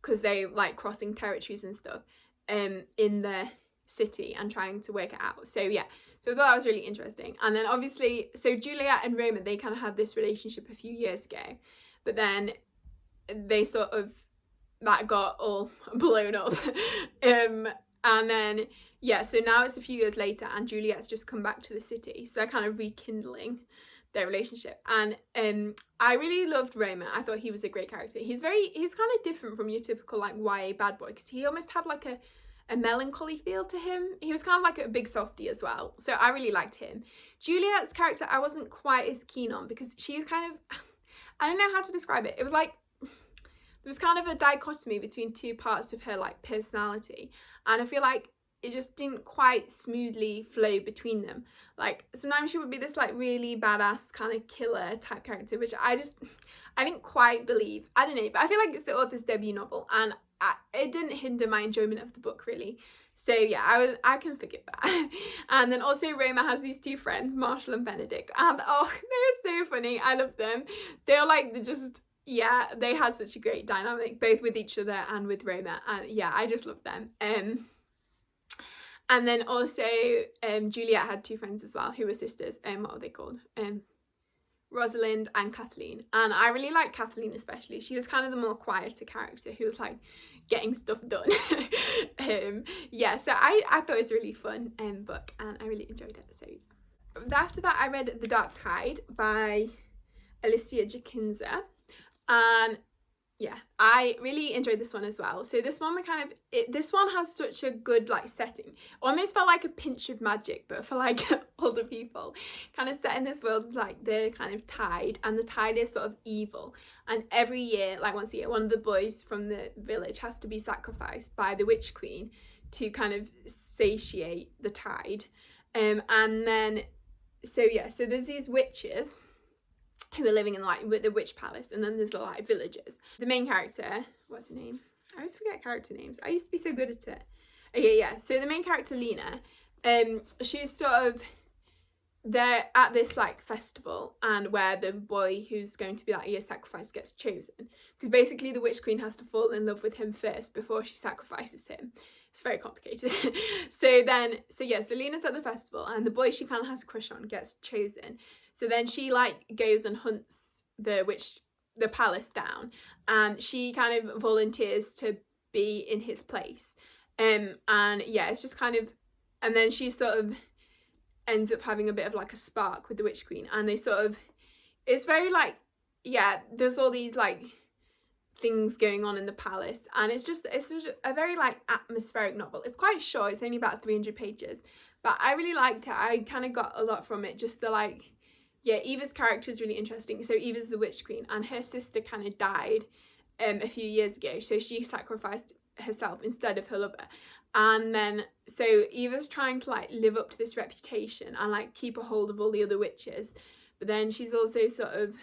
because they like crossing territories and stuff in the city and trying to work it out. So yeah, so I thought that was really interesting. And then obviously, so Juliet and Roma, they kind of had this relationship a few years ago, but then they sort of, that got all blown up. And then yeah, so now it's a few years later and Juliet's just come back to the city, so they're kind of rekindling their relationship. And I really loved Roma. I thought he was a great character. He's kind of different from your typical like YA bad boy, because he almost had like a melancholy feel to him. He was kind of like a big softie as well, so I really liked him. Juliet's character I wasn't quite as keen on, because she's kind of, I don't know how to describe it. It was like, there was kind of a dichotomy between two parts of her like personality, and I feel like it just didn't quite smoothly flow between them. Like sometimes she would be this like really badass kind of killer type character, which I didn't quite believe. I don't know, but I feel like it's the author's debut novel, and it didn't hinder my enjoyment of the book really. So yeah, I can forgive that. And then also Roma has these two friends, Marshall and Benedict, and oh, they're so funny. I love them. They're like just, yeah, they had such a great dynamic both with each other and with Roma, and yeah, I just love them. And then also Juliet had two friends as well who were sisters. What were they called? Rosalind and Kathleen. And I really like Kathleen especially. She was kind of the more quieter character who was like getting stuff done. Yeah, so I thought it was a really fun book, and I really enjoyed it. So after that I read The Dark Tide by Alicia Jakinza, and yeah, I really enjoyed this one as well. So this one this one has such a good like setting. Almost felt like a pinch of magic, but for like older people. Kind of set in this world of like the kind of tide, and the tide is sort of evil. And every year, like once a year, one of the boys from the village has to be sacrificed by the Witch Queen to kind of satiate the tide. And then, so yeah, so there's these witches who are living in like with the witch palace, and then there's the like villagers. The main character, what's her name? I always forget character names. I used to be so good at it. Okay, yeah. So the main character Lena, she's sort of, they're at this like festival, and where the boy who's going to be that year's sacrifice gets chosen, because basically the witch queen has to fall in love with him first before she sacrifices him. It's very complicated. So Lena's at the festival, and the boy she kind of has a crush on gets chosen. So then she like goes and hunts the palace down, and she kind of volunteers to be in his place. And yeah, it's just kind of, and then she sort of ends up having a bit of like a spark with the witch queen, and they sort of, it's very like, yeah, there's all these like things going on in the palace, and it's just a very like atmospheric novel. It's quite short, it's only about 300 pages, but I really liked it. I kind of got a lot from it. Just the like, yeah, Eva's character is really interesting. So Eva's the witch queen, and her sister kind of died a few years ago, so she sacrificed herself instead of her lover. And then so Eva's trying to like live up to this reputation and like keep a hold of all the other witches, but then she's also sort of,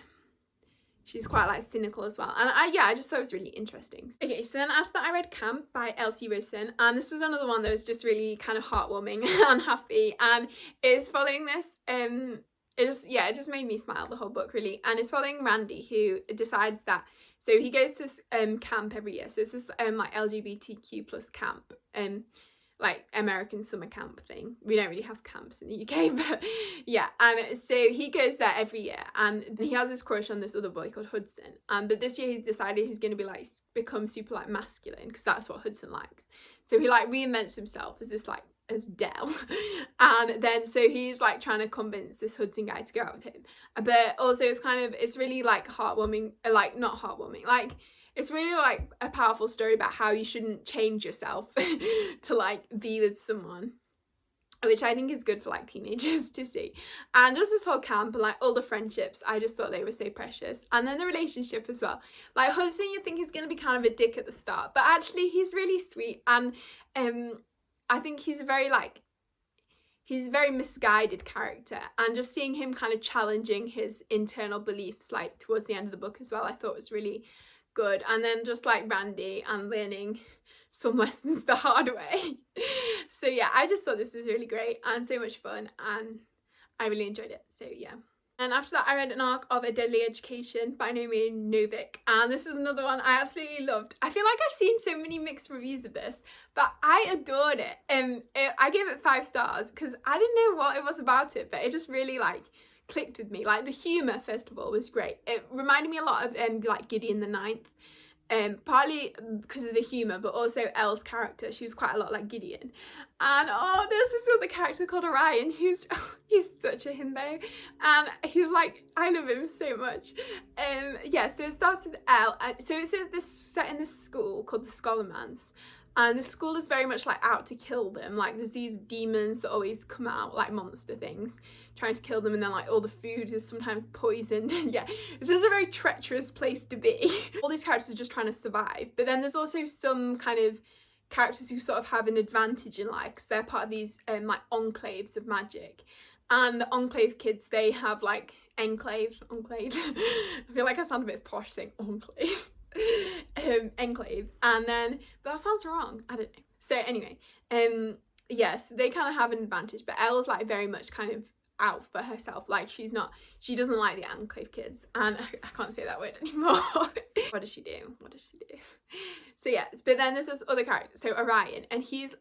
she's quite like cynical as well. And I just thought it was really interesting. Okay, so then after that I read Camp by Elsie Wilson, and this was another one that was just really kind of heartwarming and happy, and it's following this it just made me smile, the whole book really. And it's following Randy, who decides that, so he goes to this camp every year. So it's this like LGBTQ plus camp, like American summer camp thing. We don't really have camps in the UK, but yeah. And so he goes there every year, and he has this crush on this other boy called Hudson. But this year he's decided he's going to be like become super like masculine, because that's what Hudson likes. So he like reinvents himself as this like, as Dell. And then so he's like trying to convince this Hudson guy to go out with him, but also it's really like heartwarming, like not heartwarming, like it's really like a powerful story about how you shouldn't change yourself to like be with someone, which I think is good for like teenagers to see. And just this whole camp and like all the friendships, I just thought they were so precious. And then the relationship as well, like Hudson, you think he's going to be kind of a dick at the start, but actually he's really sweet. And I think he's a very misguided character, and just seeing him kind of challenging his internal beliefs like towards the end of the book as well, I thought was really good. And then just like Randy and learning some lessons the hard way. So yeah, I just thought this was really great and so much fun, and I really enjoyed it. So yeah. And after that, I read an arc of A Deadly Education by Naomi Novik, and this is another one I absolutely loved. I feel like I've seen so many mixed reviews of this, but I adored it. I gave it 5 stars because I didn't know what it was about it, but it just really like clicked with me. Like the humour, first of all, was great. It reminded me a lot of like Gideon the Ninth. Partly because of the humour, but also Elle's character. She was quite a lot like Gideon. And oh, there's this other character called Orion who's he's such a himbo, and he's like, I love him so much. Yeah, so it starts with Elle. So it's set in this school called the Scholarmans, and the school is very much like out to kill them. Like there's these demons that always come out, like monster things, trying to kill them, and then like all the food is sometimes poisoned. And yeah, this is a very treacherous place to be. All these characters are just trying to survive, but then there's also some kind of characters who sort of have an advantage in life because they're part of these like enclaves of magic. And the enclave kids, they have like enclave. I feel like I sound a bit posh saying enclave. Enclave, and then that sounds wrong, I don't know. So anyway, yes, they kind of have an advantage, but Elle's like very much kind of out for herself. Like she doesn't like the enclave kids, and I can't say that word anymore. What does she do? So yes, but then there's this other character, so Orion, and he's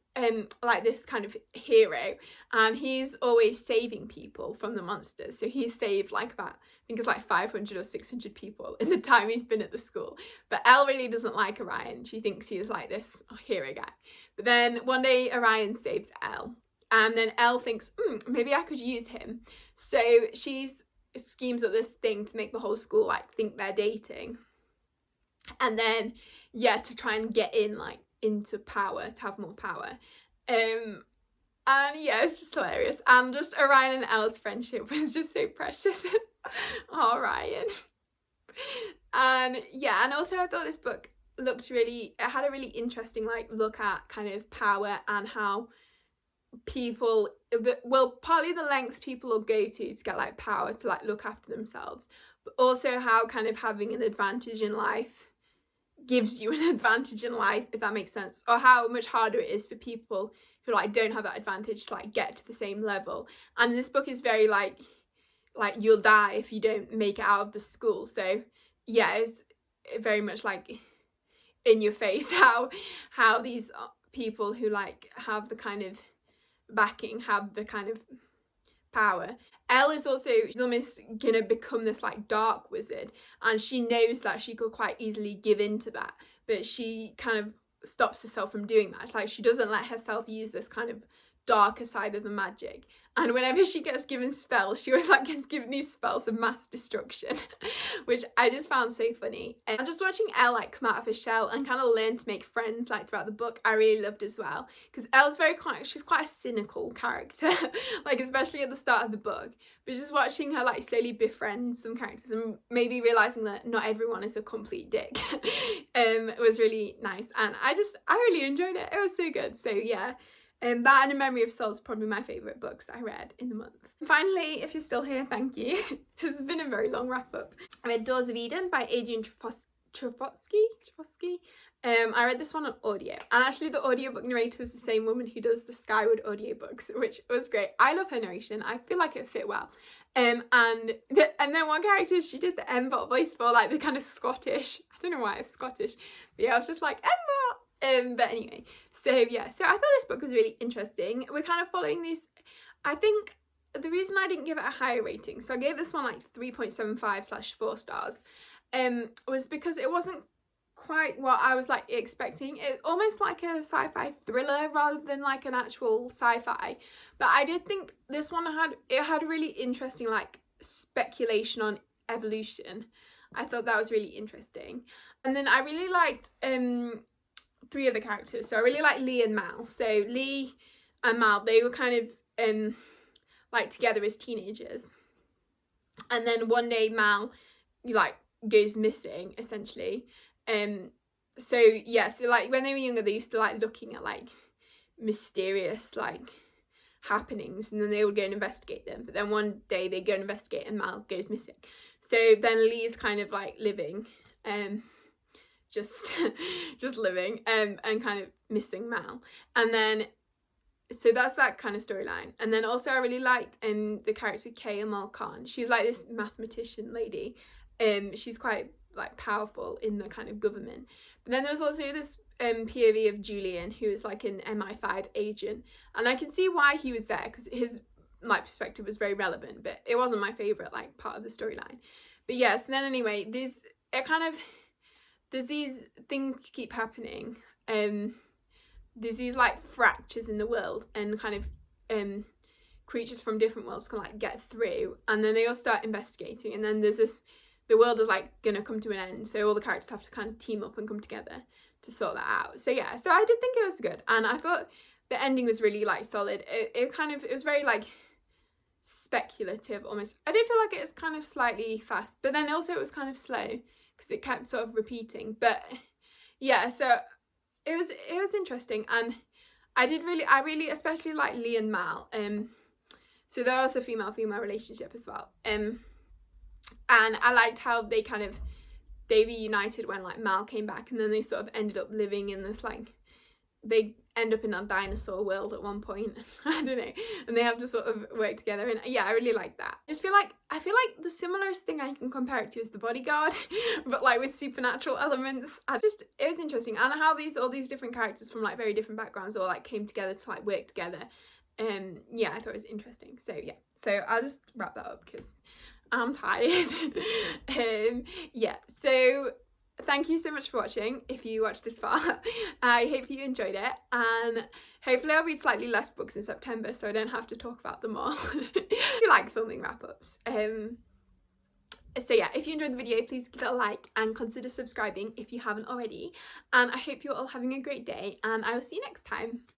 like this kind of hero, and he's always saving people from the monsters. So he's saved like about, I think it's like 500 or 600 people in the time he's been at the school. But Elle really doesn't like Orion. She thinks he's like this hero guy. But then one day Orion saves Elle, and then Elle thinks, maybe I could use him. So she schemes up this thing to make the whole school like think they're dating. And then, yeah, to try and get in like into power, to have more power. And yeah, it's just hilarious. And just Orion and Elle's friendship was just so precious. Oh, Orion. And yeah, and also I thought this book it had a really interesting like look at kind of power and how people, well, partly the lengths people will go to get like power to like look after themselves, but also how kind of having an advantage in life gives you an advantage in life, if that makes sense, or how much harder it is for people who like don't have that advantage to like get to the same level. And this book is very like you'll die if you don't make it out of the school. So yeah, it's very much like in your face how these people who like have the kind of backing, have the kind of power. Elle is also, she's almost gonna become this like dark wizard, and she knows that she could quite easily give in to that, but she kind of stops herself from doing that. Like she doesn't let herself use this kind of darker side of the magic. And whenever she gets given spells, she always like gets given these spells of mass destruction, which I just found so funny. And just watching Elle like come out of her shell and kind of learn to make friends like throughout the book, I really loved as well, because Elle's she's quite a cynical character, like especially at the start of the book. But just watching her like slowly befriend some characters and maybe realizing that not everyone is a complete dick, was really nice, and I really enjoyed it. It was so good. So yeah. That and A Memory of Souls are probably my favourite books I read in the month. And finally, if you're still here, thank you. This has been a very long wrap up. I read Doors of Eden by Adrian Trofotsky. I read this one on audio, and actually the audiobook narrator is the same woman who does the Skyward audiobooks, which was great. I love her narration. I feel like it fit well. And then one character she did the Embot voice for, like the kind of Scottish. I don't know why it's Scottish, but yeah, I was just like, Embot. But anyway, so yeah, so I thought this book was really interesting. We're kind of following these, I think the reason I didn't give it a higher rating, so I gave this one like 3.75/4 stars, was because it wasn't quite what I was like expecting. It's almost like a sci-fi thriller rather than like an actual sci-fi, but I did think this one had a really interesting like speculation on evolution. I thought that was really interesting. And then I really liked 3 other characters. So I really like Lee and Mal. So Lee and Mal, they were kind of like together as teenagers, and then one day Mal like goes missing essentially. So yeah, so like when they were younger, they used to like looking at like mysterious like happenings, and then they would go and investigate them. But then one day they go and investigate and Mal goes missing. So then Lee's kind of like living just living and kind of missing Mal. And then so that's that kind of storyline. And then also I really liked the character Kay Amal Khan. She's like this mathematician lady. She's quite like powerful in the kind of government. But then there was also this POV of Julian, who is like an MI5 agent, and I can see why he was there, because my perspective was very relevant, but it wasn't my favorite like part of the storyline. But yes, yeah, so then anyway, there's these things keep happening. There's these like fractures in the world, and kind of creatures from different worlds can like get through, and then they all start investigating, and then there's the world is like gonna come to an end, so all the characters have to kind of team up and come together to sort that out. So yeah, so I did think it was good, and I thought the ending was really like solid. It was very like speculative almost. I did feel like it was kind of slightly fast, but then also it was kind of slow because it kept sort of repeating. But yeah, so it was interesting, and I really especially like Lee and Mal. So there was a female relationship as well. And I liked how they reunited when like Mal came back, and then they sort of ended up living in this like, they end up in a dinosaur world at one point. I don't know, and they have to sort of work together, and yeah, I really like that. I feel like the similest thing I can compare it to is The Bodyguard, but like with supernatural elements. It was interesting, and how all these different characters from like very different backgrounds all like came together to like work together. Yeah, I thought it was interesting. So yeah, so I'll just wrap that up because I'm tired. Yeah, so thank you so much for watching. If you watched this far, I hope you enjoyed it, and hopefully I'll read slightly less books in September so I don't have to talk about them all. I like filming wrap-ups. So yeah, if you enjoyed the video, please give it a like and consider subscribing if you haven't already, and I hope you're all having a great day, and I will see you next time.